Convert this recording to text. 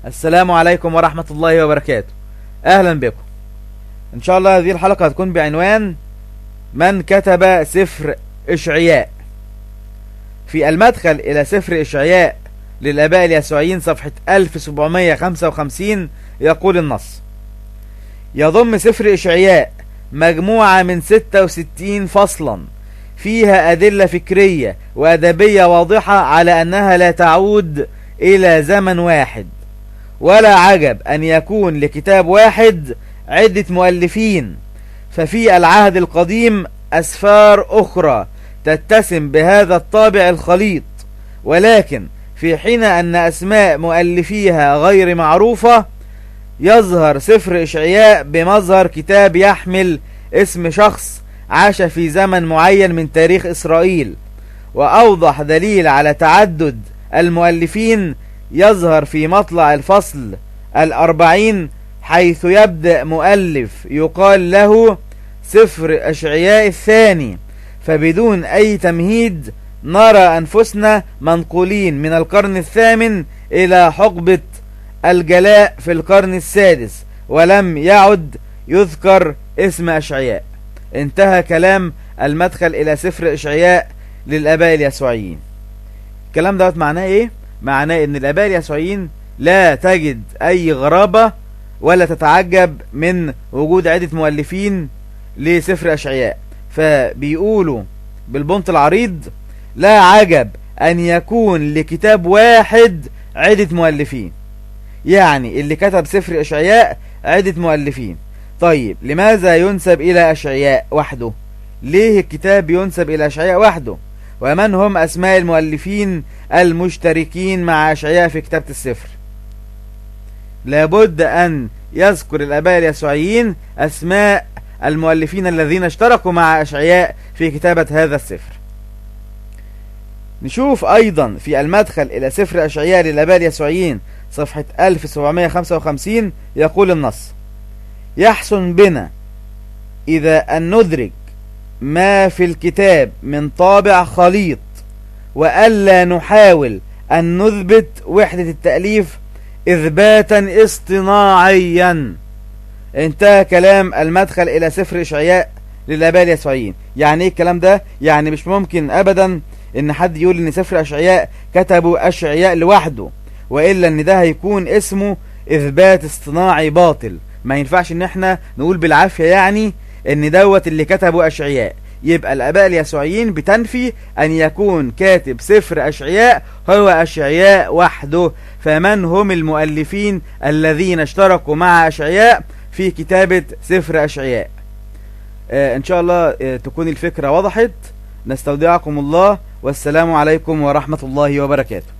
السلام عليكم ورحمة الله وبركاته. أهلا بكم. إن شاء الله هذه الحلقة هتكون بعنوان من كتب سفر إشعياء. في المدخل إلى سفر إشعياء للآباء اليسوعيين صفحة 1755 يقول النص: يضم سفر إشعياء مجموعة من 66 فصلا فيها أدلة فكرية وأدبية واضحة على أنها لا تعود إلى زمن واحد، ولا عجب أن يكون لكتاب واحد عدة مؤلفين، ففي العهد القديم أسفار أخرى تتسم بهذا الطابع الخليط، ولكن في حين أن أسماء مؤلفيها غير معروفة يظهر سفر إشعياء بمظهر كتاب يحمل اسم شخص عاش في زمن معين من تاريخ إسرائيل. وأوضح دليل على تعدد المؤلفين يظهر في مطلع الفصل 40، حيث يبدأ مؤلف يقال له سفر إشعياء الثاني، فبدون أي تمهيد نرى أنفسنا منقولين من القرن الثامن إلى حقبة الجلاء في القرن السادس، ولم يعد يذكر اسم إشعياء. انتهى كلام المدخل إلى سفر إشعياء للآباء اليسوعيين. الكلام دوت معناه إيه؟ معناه إن الآباء اليسوعيين لا تجد أي غرابة ولا تتعجب من وجود عدة مؤلفين لسفر إشعياء، فبيقولوا بالبنط العريض: لا عجب أن يكون لكتاب واحد عدة مؤلفين. يعني اللي كتب سفر إشعياء عدة مؤلفين. طيب لماذا ينسب إلى إشعياء وحده؟ ليه الكتاب ينسب إلى إشعياء وحده؟ ومن هم أسماء المؤلفين المشتركين مع إشعياء في كتابة السفر؟ لابد أن يذكر الآباء اليسوعيين أسماء المؤلفين الذين اشتركوا مع إشعياء في كتابة هذا السفر. نشوف أيضا في المدخل إلى سفر إشعياء للآباء اليسوعيين صفحة 1755 يقول النص: يحسن بنا إذا أن ندرك ما في الكتاب من طابع خليط، وألا نحاول أن نثبت وحدة التأليف إثباتا اصطناعيا. انتهى كلام المدخل إلى سفر إشعياء للآباء اليسوعيين. يعني ايه الكلام ده؟ يعني مش ممكن أبدا إن حد يقول إن سفر إشعياء كتبه إشعياء لوحده، وإلا إن ده هيكون اسمه إثبات اصطناعي باطل. ما ينفعش إن احنا نقول بالعافية يعني إن دوت اللي كتبه إشعياء. يبقى الآباء اليسوعيين بتنفي أن يكون كاتب سفر إشعياء هو إشعياء وحده. فمن هم المؤلفين الذين اشتركوا مع إشعياء في كتابة سفر إشعياء؟ إن شاء الله تكون الفكرة وضحت. نستودعكم الله، والسلام عليكم ورحمة الله وبركاته.